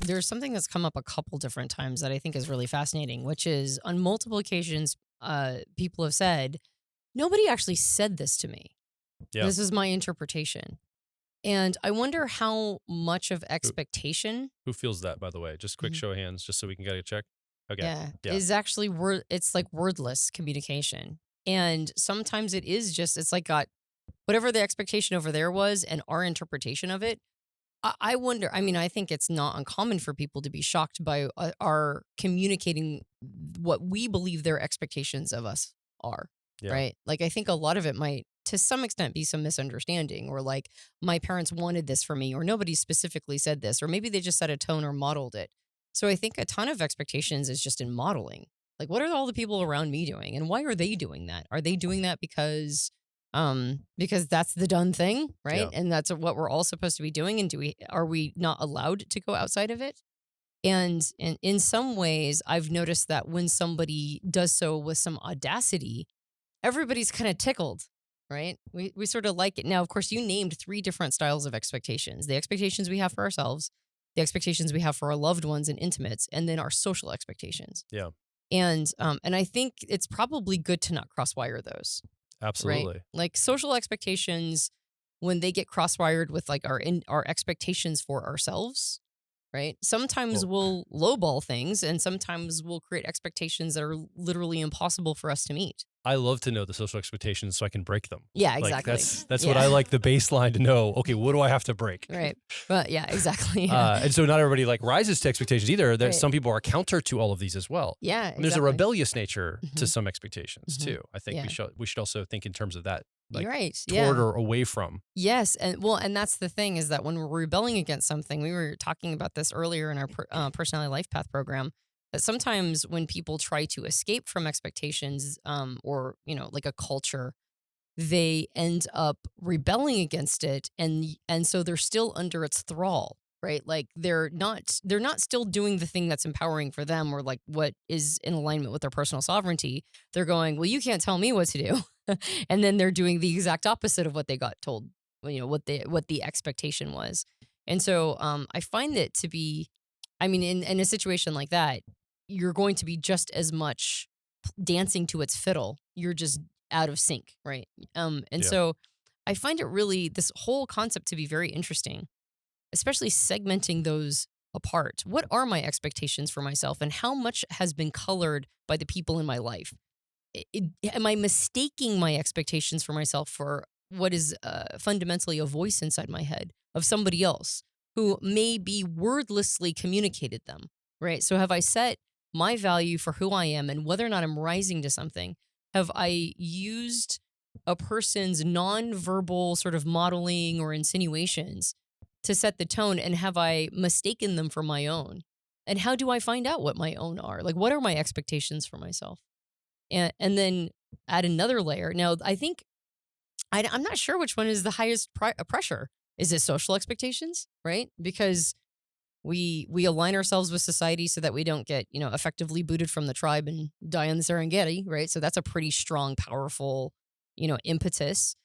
there's something that's come up a couple different times that I think is really fascinating, which is on multiple occasions, people have said, nobody actually said this to me. Yeah. This is my interpretation. And I wonder how much of Who expectation feels that, by the way? Just quick Mhm. show of hands, just so we can get a check. Okay. Yeah, Yeah. is actually it's like wordless communication. And sometimes it is just, it's like got whatever the expectation over there was and our interpretation of it. I wonder, I mean, I think it's not uncommon for people to be shocked by our communicating what we believe their expectations of us are, Yeah. right? Like, I think a lot of it might, to some extent, be some misunderstanding, or like, my parents wanted this for me, or nobody specifically said this, or maybe they just set a tone or modeled it. So I think a ton of expectations is just in modeling. Like, what are all the people around me doing, and why are they doing that? Are they doing that because that's the done thing, right? Yeah. And that's what we're all supposed to be doing. And are we not allowed to go outside of it? And in some ways, I've noticed that when somebody does so with some audacity, everybody's kind of tickled, right? We sort of like it. Now, of course, you named 3 different styles of expectations: the expectations we have for ourselves, the expectations we have for our loved ones and intimates, and then our social expectations. Yeah. And I think it's probably good to not crosswire those. Absolutely. Right? Like, social expectations, when they get crosswired with like our expectations for ourselves, right? Sometimes we'll lowball things, and sometimes we'll create expectations that are literally impossible for us to meet. I love to know the social expectations so I can break them. Yeah, Like, exactly. that's what I like, the baseline to know. Okay, what do I have to break? Right. But yeah, exactly. Yeah. And so not everybody like rises to expectations either. There's Right. some people are counter to all of these as well. Yeah, And there's a exactly. rebellious nature to Mhm. some expectations Mhm. too. I think Yeah. we should also think in terms of that, like You're right. toward Yeah. or away from. Yes, and that's the thing, is that when we're rebelling against something, we were talking about this earlier in our personality life path program. That sometimes when people try to escape from expectations, or like a culture, they end up rebelling against it, and so they're still under its thrall, right? Like, they're not still doing the thing that's empowering for them, or like what is in alignment with their personal sovereignty. They're going, well, you can't tell me what to do. And then they're doing the exact opposite of what they got told, what the expectation was. And so I find it to be, I mean, in a situation like that, you're going to be just as much dancing to its fiddle. You're just out of sync, right? And Yeah. so I find it really, this whole concept, to be very interesting, especially segmenting those apart. What are my expectations for myself, and how much has been colored by the people in my life? Am I mistaking my expectations for myself for what is fundamentally a voice inside my head of somebody else who may be wordlessly communicated them, right? So have I set my value for who I am and whether or not I'm rising to something? Have I used a person's nonverbal sort of modeling or insinuations to set the tone, and have I mistaken them for my own? And how do I find out what my own are? Like, what are my expectations for myself? And then add another layer. Now, I think I'm not sure which one is the highest pressure. Is it social expectations, right? Because we align ourselves with society so that we don't get effectively booted from the tribe and die on the Serengeti, right? So that's a pretty strong, powerful impetus.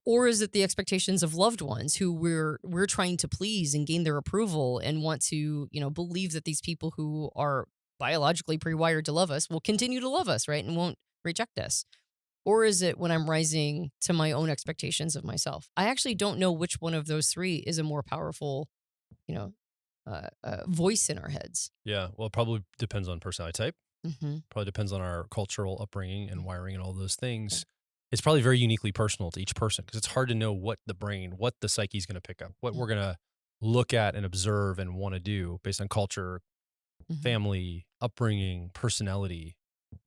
Or is it the expectations of loved ones who we're trying to please and gain their approval, and want to believe that these people who are biologically pre-wired to love us will continue to love us, right? And won't reject us. Or is it when I'm rising to my own expectations of myself? I actually don't know which one of those 3 is a more powerful, voice in our heads. Yeah. Well, it probably depends on personality type. Mm-hmm. Probably depends on our cultural upbringing and wiring and all those things. It's probably very uniquely personal to each person, because it's hard to know what the psyche is going to pick up, what we're going to look at and observe and want to do based on culture, Mm-hmm. family, upbringing, personality.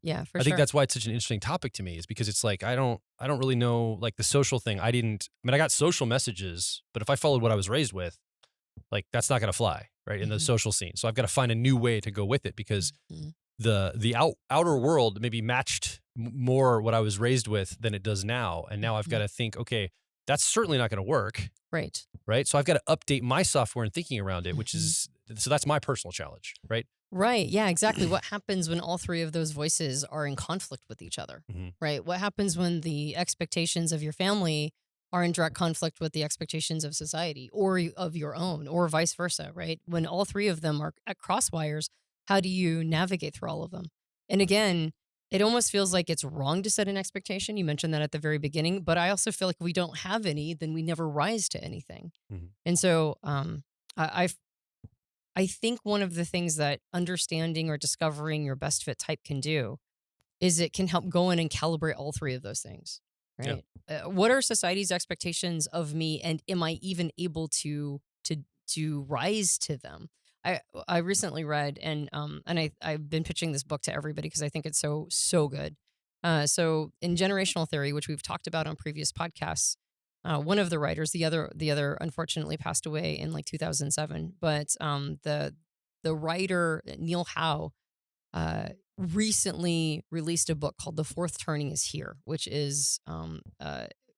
Yeah, for I sure. think that's why it's such an interesting topic to me, is because it's like, I don't really know, like the social thing. I got social messages, but if I followed what I was raised with, like, that's not going to fly, right? In the Mhm. social scene. So I've got to find a new way to go with it, because Mhm. the outer world maybe matched more what I was raised with than it does now. And now I've got to think, okay, that's certainly not going to work. Right. Right. So I've got to update my software and thinking around it, which is, so that's my personal challenge. Right. Right. Yeah, exactly. What happens when all 3 of those voices are in conflict with each other? Mhm. Right. What happens when the expectations of your family are in direct conflict with the expectations of society or of your own, or vice versa, right? When all three of them are at crosswires, how do you navigate through all of them? And again, it almost feels like it's wrong to set an expectation. You mentioned that at the very beginning, but I also feel like if we don't have any, then we never rise to anything. Mhm. And so I, I think one of the things that understanding or discovering your best fit type can do is it can help go in and calibrate all three of those things, Yeah. right? What are society's expectations of me, and am I even able to rise to them? I recently read, and I've been pitching this book to everybody because I think it's so good. So in generational theory, which we've talked about on previous podcasts, one of the writers, the other unfortunately passed away in like 2007, but the writer Neil Howe recently released a book called The Fourth Turning is Here, which is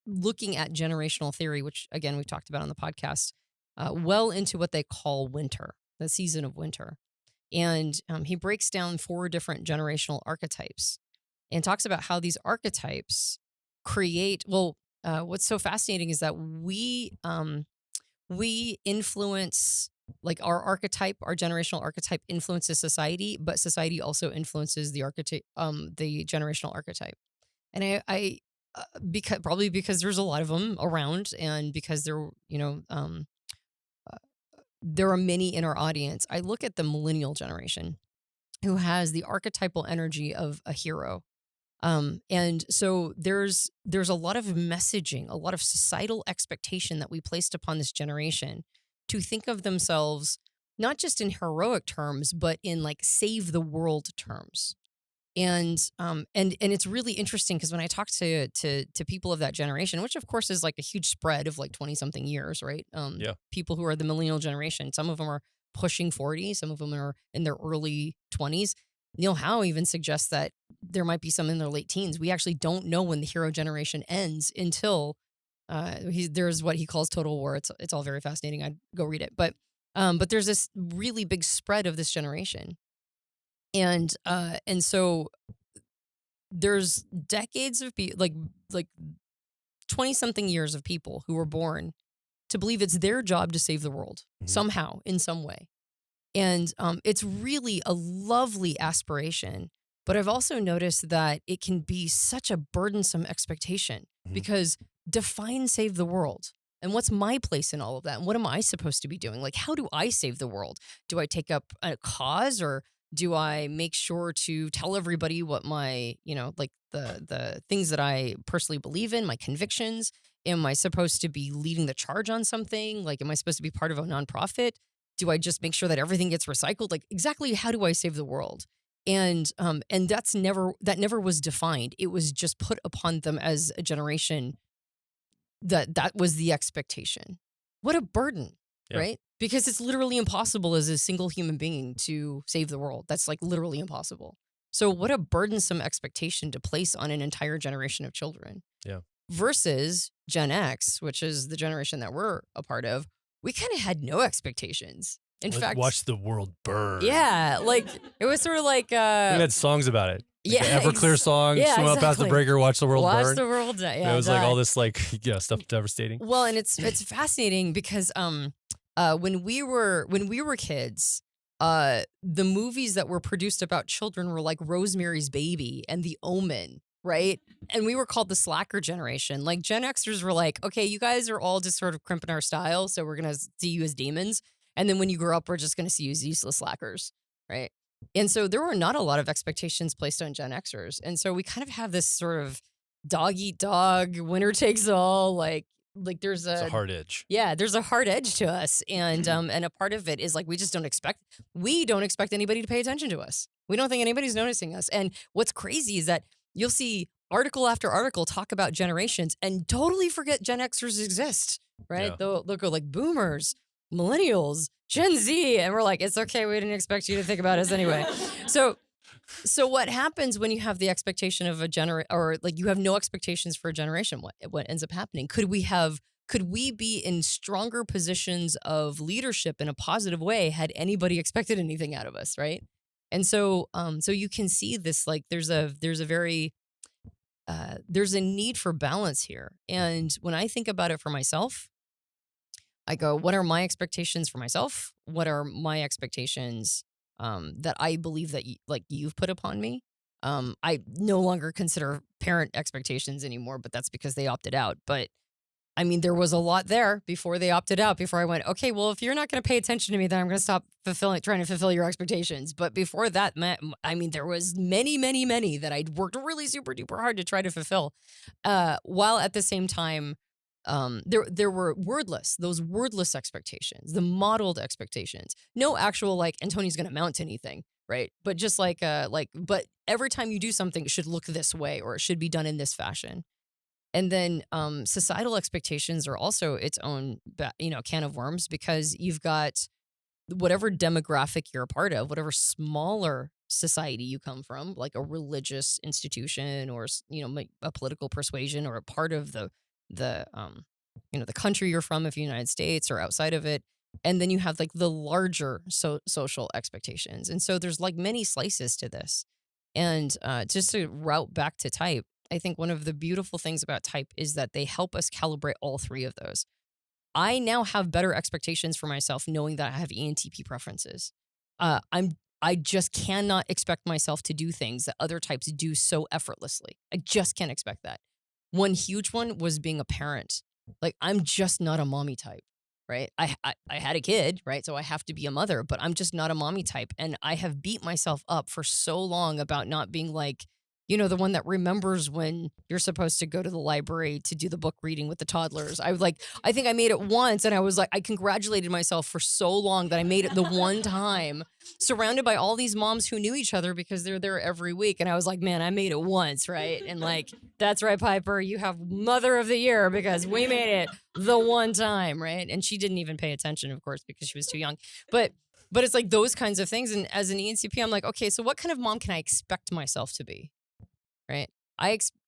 looking at generational theory, which again we've talked about on the podcast, well into what they call winter, the season of winter. And he breaks down 4 different generational archetypes and talks about how these archetypes create. Well, what's so fascinating is that we influence, like our generational archetype influences society, but society also influences the archetype, the generational archetype. And I because probably because there's a lot of them around, and because there are many in our audience. I look at the millennial generation, who has the archetypal energy of a hero. And so there's a lot of messaging, a lot of societal expectation that we placed upon this generation to think of themselves not just in heroic terms, but in like save the world terms. And it's really interesting because when I talk to people of that generation, which of course is like a huge spread of like 20 something years, right? Yeah. People who are the millennial generation, some of them are pushing 40, some of them are in their early 20s. Neil Howe even suggests that there might be some in their late teens. We actually don't know when the hero generation ends until there's what he calls total war. It's all very fascinating. I'd go read it, but there's this really big spread of this generation, and so there's decades of people, like 20 something years of people who were born to believe it's their job to save the world Mhm. somehow in some way. And it's really a lovely aspiration. But I've also noticed that it can be such a burdensome expectation Mhm. because define save the world. And what's my place in all of that? And what am I supposed to be doing? Like, how do I save the world? Do I take up a cause, or do I make sure to tell everybody what my, like the things that I personally believe in, my convictions? Am I supposed to be leading the charge on something? Like, am I supposed to be part of a nonprofit? Do I just make sure that everything gets recycled? Like, exactly how do I save the world? And that never was defined. It was just put upon them as a generation that was the expectation. What a burden, Yeah. right? Because it's literally impossible as a single human being to save the world. That's like literally impossible. So what a burdensome expectation to place on an entire generation of children. Yeah. Versus Gen X, which is the generation that we're a part of, we kind of had no expectations. In fact, Watch the world burn. yeah, like it was sort of like We had songs about it. Like yeah, the Everclear song, yeah, swim out past the exactly. breaker, watch the world Watch burn. the world it was like all this like stuff devastating. Well, and it's fascinating because when we were kids, the movies that were produced about children were like Rosemary's Baby and The Omen, right? And we were called the slacker generation. Like Gen Xers were like, okay, you guys are all just sort of crimping our style, so we're gonna see you as demons. And then when you grow up, we're just gonna see you as useless slackers, right? And so there were not a lot of expectations placed on Gen Xers. And so we kind of have this sort of dog eat dog, winner takes all, like there's It's a hard edge. yeah, there's a hard edge to us. And a part of it is like we don't expect anybody to pay attention to us. We don't think anybody's noticing us. And what's crazy is that you'll see article after article talk about generations and totally forget Gen Xers exist, right? Yeah. They'll go like boomers, millennials, Gen Z, and we're like, it's okay, we didn't expect you to think about us anyway. So what happens when you have the expectation of or like you have no expectations for a generation? What ends up happening? Could we be in stronger positions of leadership in a positive way had anybody expected anything out of us, right? And so you can see this, like there's a very there's a need for balance here. And when I think about it for myself, I go, what are my expectations for myself? What are my expectations that I believe that you've put upon me? I no longer consider parent expectations anymore, but that's because they opted out. But I mean, there was a lot there before they opted out, before I went, okay, well, if you're not going to pay attention to me, then I'm going to stop trying to fulfill your expectations. But before that, I mean, there was many, many, many that I'd worked really super duper hard to try to fulfill. While at the same time, there were those wordless expectations, the modeled expectations. No actual like Antonia's going to amount to anything, right? But just but every time you do something, it should look this way or it should be done in this fashion. And then societal expectations are also its own, can of worms, because you've got whatever demographic you're a part of, whatever smaller society you come from, like a religious institution or a political persuasion, or a part of the country you're from, if you're United States or outside of it. And then you have like the larger social expectations. And so there's like many slices to this. And just to route back to type, I think one of the beautiful things about type is that they help us calibrate all three of those. I now have better expectations for myself knowing that I have ENTP preferences. I just cannot expect myself to do things that other types do so effortlessly. I just can't expect that. One huge one was being a parent. Like, I'm just not a mommy type, right? I had a kid, right? So I have to be a mother, but I'm just not a mommy type. And I have beat myself up for so long about not being like, the one that remembers when you're supposed to go to the library to do the book reading with the toddlers. I think I made it once, and I was like, I congratulated myself for so long that I made it the one time, surrounded by all these moms who knew each other because they're there every week. And I was like, man, I made it once, right? And like, that's right, Piper, you have Mother of the Year because we made it the one time, right? And she didn't even pay attention, of course, because she was too young. But it's like those kinds of things. And as an ENTP, I'm like, okay, so what kind of mom can I expect myself to be? Right?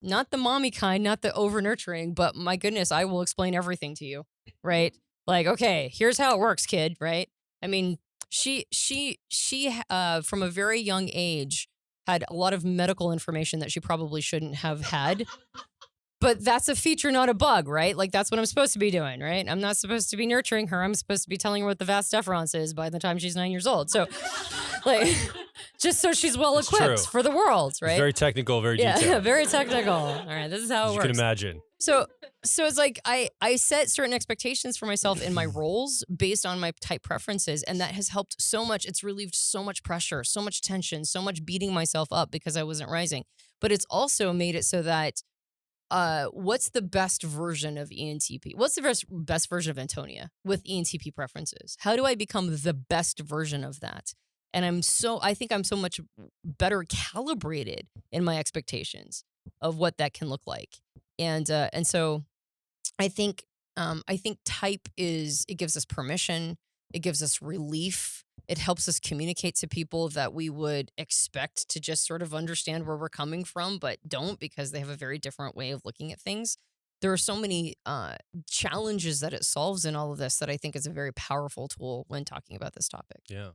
Not the mommy kind, not the over nurturing, but my goodness, I will explain everything to you, right? Like, okay, here's how it works, kid, right? I mean, she from a very young age had a lot of medical information that she probably shouldn't have had. But that's a feature, not a bug, right? Like, that's what I'm supposed to be doing, right? I'm not supposed to be nurturing her. I'm supposed to be telling her what the vas deferens is by the time she's 9 years old. So, like, just so she's well equipped for the world, right? It's very technical, very detailed. Yeah, very technical. All right, this is how it works. You can imagine. So it's like I set certain expectations for myself in my roles based on my type preferences, and that has helped so much. It's relieved so much pressure, so much tension, so much beating myself up because I wasn't rising. But it's also made it so that what's the best version of ENTP? What's the best version of Antonia with ENTP preferences? How do I become the best version of that? And I think I'm so much better calibrated in my expectations of what that can look like. And so I think type it gives us permission. It gives us relief. It helps us communicate to people that we would expect to just sort of understand where we're coming from, but don't, because they have a very different way of looking at things. There are so many challenges that it solves in all of this that I think is a very powerful tool when talking about this topic. Yeah.